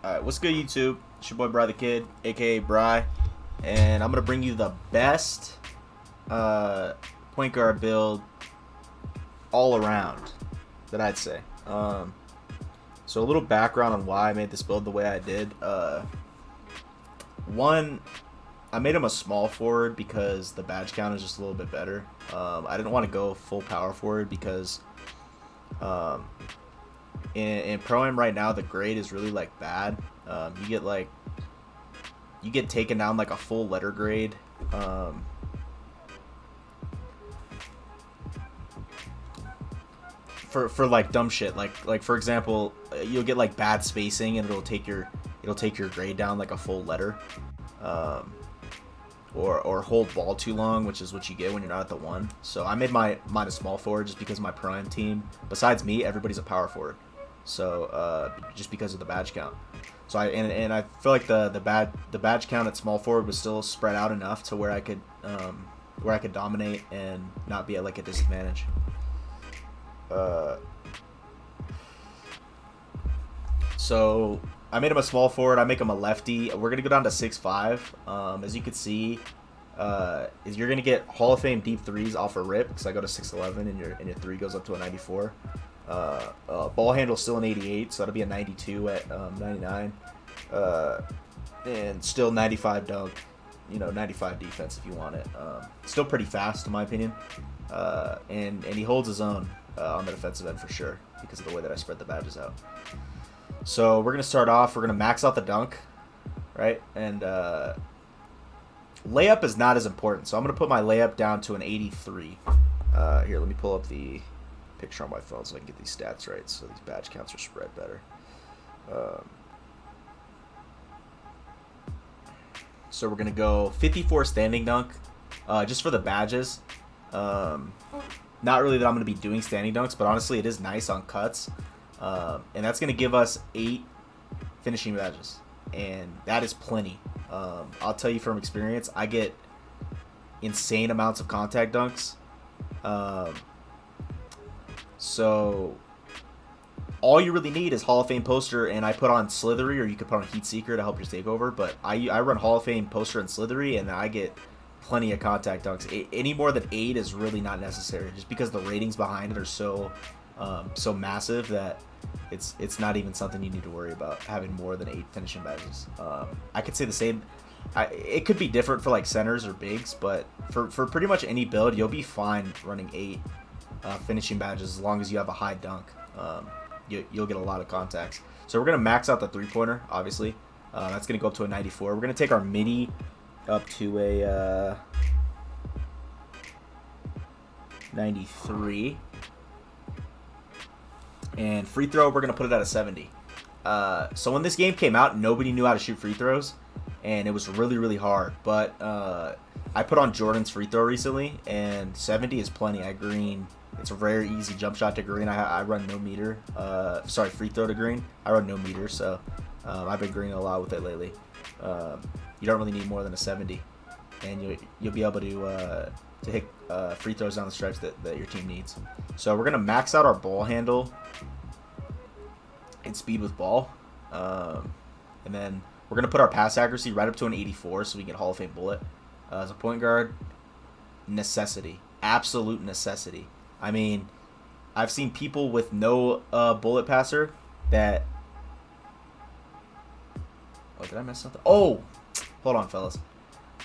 Alright, what's good, YouTube? It's your boy Bry the Kid, aka Bry, and I'm gonna bring you the best point guard build all around that I'd say. So a little background on why I made this build the way I did. One, I made him a small forward because the badge count is just a little bit better. I didn't want to go full power forward because in Pro-Am right now the grade is really like bad. You get taken down like a full letter grade. For like dumb shit, like for example, you'll get like bad spacing and it'll take your grade down like a full letter. Or hold ball too long, which is what you get when you're not at the one. So I made mine a small forward just because my prime team, besides me, everybody's a power forward. So just because of the badge count. So I feel like the badge count at small forward was still spread out enough to where I could dominate and not be at like a disadvantage. So I made him a small forward. I make him a lefty. We're gonna go down to 6'5". As you can see, is you're gonna get Hall of Fame deep threes off a rip because I go to 6'11" and your three goes up to a 94. Ball handle still an 88, so that'll be a 92 at 99, and still 95 dunk. 95 defense if you want it. Still pretty fast in my opinion, and he holds his own on the defensive end for sure because of the way that I spread the badges out. So we're gonna start off. We're gonna max out the dunk, right? And layup is not as important, so I'm gonna put my layup down to an 83. Here, let me pull up the picture on my phone so I can get these stats right, so these badge counts are spread better. So we're gonna go 54 standing dunk, just for the badges. Not really that I'm gonna be doing standing dunks, but honestly, it is nice on cuts. And that's going to give us 8 finishing badges, and that is plenty. I'll tell you from experience, I get insane amounts of contact dunks. So all you really need is Hall of Fame poster, and I put on Slithery, or you could put on Heat Seeker to help your takeover, but I run Hall of Fame poster and Slithery, and I get plenty of contact dunks. Any more than 8 is really not necessary, just because the ratings behind it are so massive that it's not even something you need to worry about having more than 8 finishing badges. I could say the same. It could be different for like centers or bigs, but for pretty much any build, you'll be fine running 8 finishing badges as long as you have a high dunk. You'll get a lot of contacts. So we're gonna max out the 3-pointer, obviously. That's gonna go up to a 94. We're gonna take our midi up to a 93. And free throw, we're going to put it at a 70. So when this game came out, nobody knew how to shoot free throws, and it was really, really hard. But I put on Jordan's free throw recently, and 70 is plenty. I green. It's a very easy jump shot to green. I run no meter. Free throw to green. I run no meter, so I've been greening a lot with it lately. You don't really need more than a 70, and you'll be able to hit free throws down the stretch that your team needs. So we're going to max out our ball handle and speed with ball. And then we're going to put our pass accuracy right up to an 84 so we get Hall of Fame bullet. As a point guard, necessity. Absolute necessity. I mean, I've seen people with no bullet passer that... Oh, did I mess something? Oh! Hold on, fellas.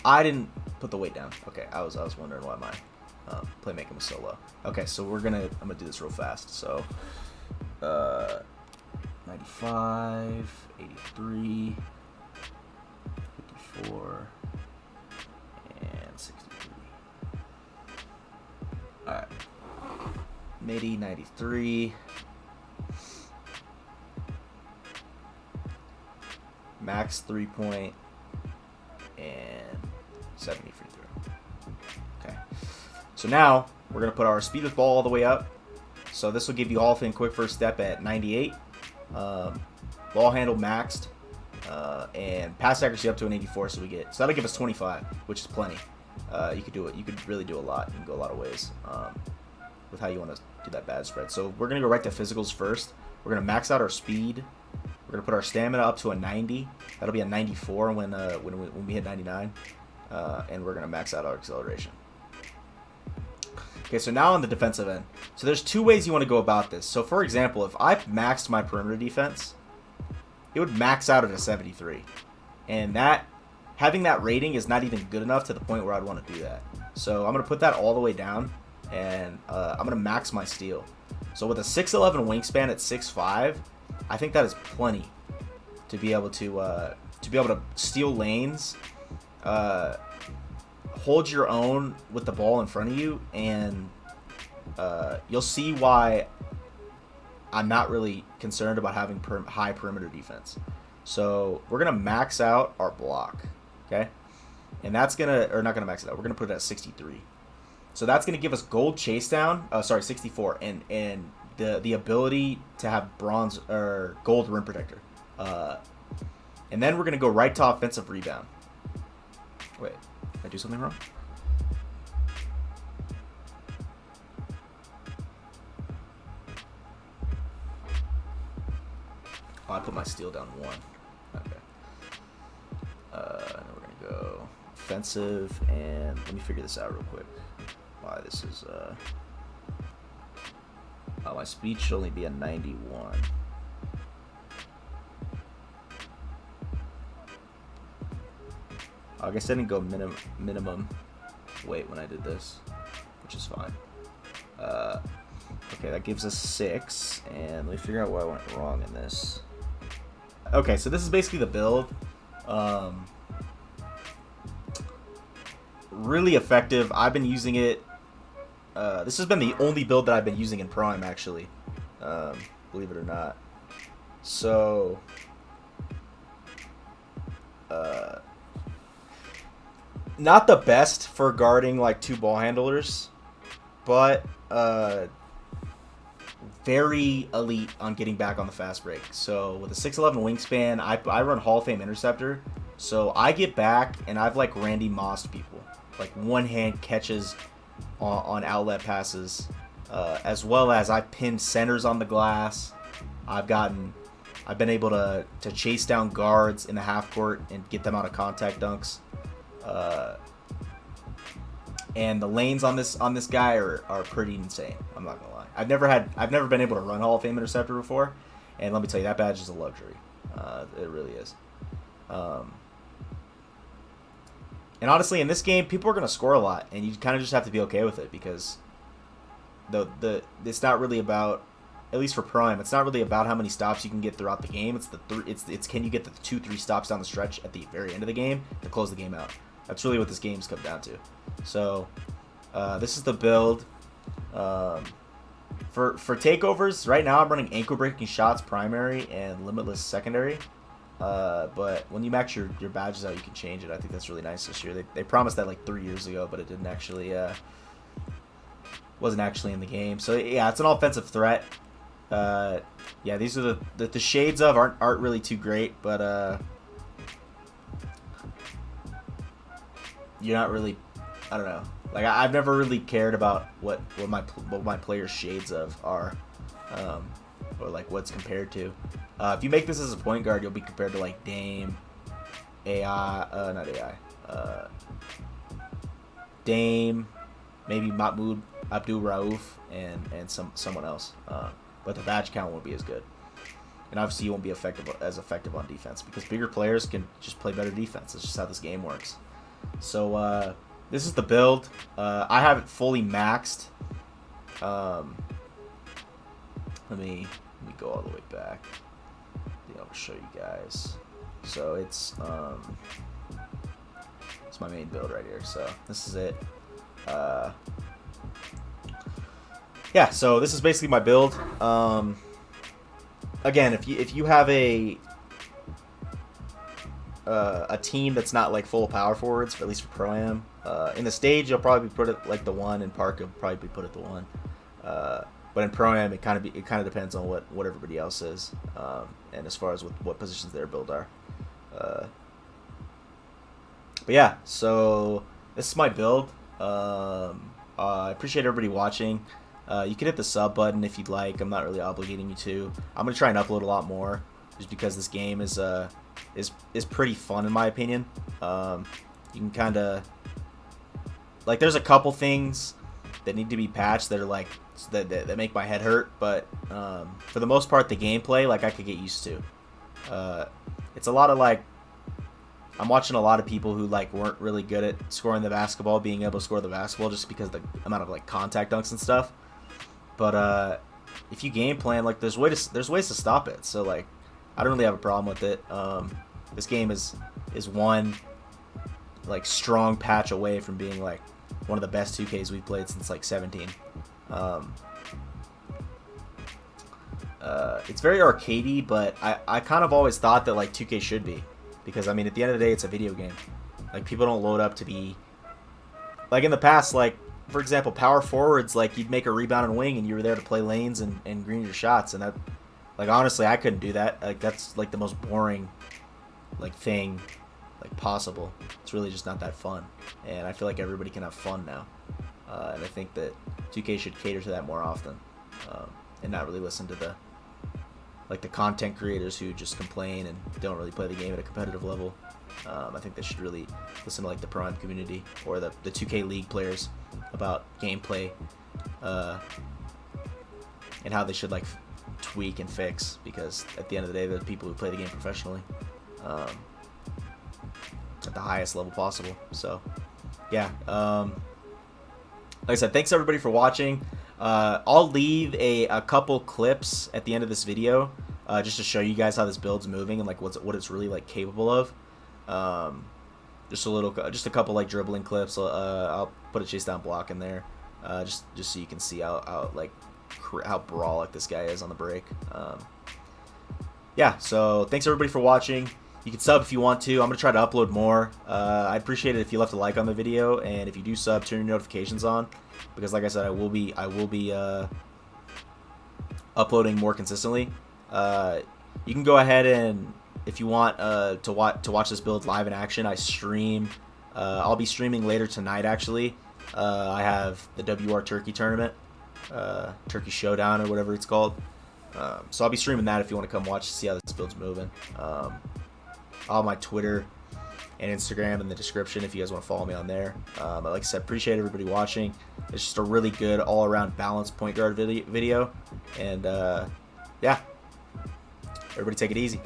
I didn't put the weight down. Okay, I was wondering why my playmaking was so low. Okay, so I'm gonna do this real fast. So 95, 83, 54, and 63. All right, midi 93. Max 3-point and 70 free throw. Okay. So now we're going to put our speed with ball all the way up. So this will give you Hall of Fame quick first step at 98. Ball handle maxed. And pass accuracy up to an 84. So that'll give us 25, which is plenty. You could do it. You could really do a lot. You can go a lot of ways with how you want to do that bad spread. So we're going to go right to physicals first. We're going to max out our speed. We're We're gonna put our stamina up to a 90. That'll be a 94 when we hit 99, and we're gonna max out our acceleration. Okay, so now on the defensive end. So there's two ways you want to go about this. So for example, if I maxed my perimeter defense, it would max out at a 73, and having that rating is not even good enough to the point where I'd want to do that. So I'm gonna put that all the way down, and I'm gonna max my steal. So with a 6'11" wingspan at 6'5", I think that is plenty to be able to steal lanes, hold your own with the ball in front of you, and you'll see why I'm not really concerned about having high perimeter defense. So we're gonna max out our block, okay? And that's not gonna max it out. We're gonna put it at 63. So that's gonna give us gold chase down. 64, and the ability to have bronze or gold rim protector. And then we're gonna go right to offensive rebound. Wait, did I do something wrong? Oh, I put my steal down 1. Okay. Now we're gonna go offensive, and let me figure this out real quick. Why this is my speed should only be a 91. I guess I didn't go minimum weight when I did this, which is fine. Okay, that gives us 6, and let me figure out what I went wrong in this. Okay, so this is basically the build. Really effective. I've been using it. This has been the only build that I've been using in Prime, actually. Believe it or not. So, not the best for guarding like 2 ball handlers, but very elite on getting back on the fast break. So with a 6'11" wingspan, I run Hall of Fame interceptor. So I get back and I've like Randy Mossed people, like one hand catches on outlet passes, as well as I pinned centers on the glass. I've been able to chase down guards in the half court and get them out of contact dunks. And the lanes on this guy are pretty insane. I'm not gonna lie. I've never been able to run Hall of Fame interceptor before, and let me tell you, that badge is a luxury. It really is. And honestly, in this game, people are gonna score a lot, and you kind of just have to be okay with it, because it's not really about, at least for Prime, it's not really about how many stops you can get throughout the game. It's can you get the 2-3 stops down the stretch at the very end of the game to close the game out. That's really what this game's come down to. So this is the build. For takeovers, right now I'm running ankle breaking shots primary and limitless secondary. But when you max your badges out, you can change it. I think that's really nice this year. They promised that like 3 years ago, but it didn't actually wasn't actually in the game. So yeah, it's an offensive threat. Yeah, these are the shades of aren't really too great, but you're not really, I don't know. Like I've never really cared about what my players' shades of are, or like what's compared to. If you make this as a point guard, you'll be compared to like Dame, Dame, maybe Mahmoud Abdul Rauf, and someone else. But the badge count won't be as good, and obviously you won't be as effective on defense, because bigger players can just play better defense. That's just how this game works. So this is the build. I have it fully maxed. Let me go all the way back. I'll show you guys. So it's my main build right here. So this is it. Yeah. So this is basically my build. Again, if you have a team that's not like full of power forwards, at least for Pro-Am, in the stage you'll probably put it like the 1, and Park will probably be put at the 1. But in Pro-Am it kind of depends on what everybody else is, and as far as what positions their build are. But yeah, so this is my build. I appreciate everybody watching. You can hit the sub button if you'd like. I'm not really obligating you to. I'm gonna try and upload a lot more. just because this game is pretty fun in my opinion. You can kind of like, there's a couple things that need to be patched that are like that make my head hurt, but for the most part, the gameplay, like, I could get used to. It's a lot of like, I'm watching a lot of people who like weren't really good at scoring the basketball, being able to score the basketball just because of the amount of like contact dunks and stuff. But if you game plan, like, there's ways to stop it. So like, I don't really have a problem with it. This game is one like strong patch away from being like one of the best 2Ks we've played since like 17. It's very arcadey, but I kind of always thought that like 2K should be, because I mean, at the end of the day, it's a video game. Like, people don't load up to be like in the past. Like, for example, power forwards, like, you'd make a rebound and wing, and you were there to play lanes and green your shots, and that, like, honestly, I couldn't do that. Like, that's like the most boring like thing like possible. It's really just not that fun, and I feel like everybody can have fun now, and I think that 2K should cater to that more often, and not really listen to the content creators who just complain and don't really play the game at a competitive level. I think they should really listen to like the Prime community or the 2K League players about gameplay, and how they should like tweak and fix, because at the end of the day, they're the people who play the game professionally, at the highest level possible. So yeah, like I said, thanks everybody for watching. I'll leave a couple clips at the end of this video, just to show you guys how this build's moving and like what it's really like capable of. Just a couple like dribbling clips. I'll put a chase down block in there, just so you can see how brawlic this guy is on the break. Yeah, so thanks everybody for watching. You can sub if you want to. I'm gonna try to upload more. I'd appreciate it if you left a like on the video, and if you do sub, turn your notifications on, because like I said, I will be uploading more consistently. You can go ahead and, if you want to watch this build live in action, I stream. I'll be streaming later tonight actually. I have the WR Turkey tournament, Turkey Showdown or whatever it's called. So I'll be streaming that if you want to come watch, see how this build's moving. All my Twitter and Instagram in the description if you guys want to follow me on there. But like I said, appreciate everybody watching. It's just a really good all-around balanced point guard video. And yeah, everybody take it easy.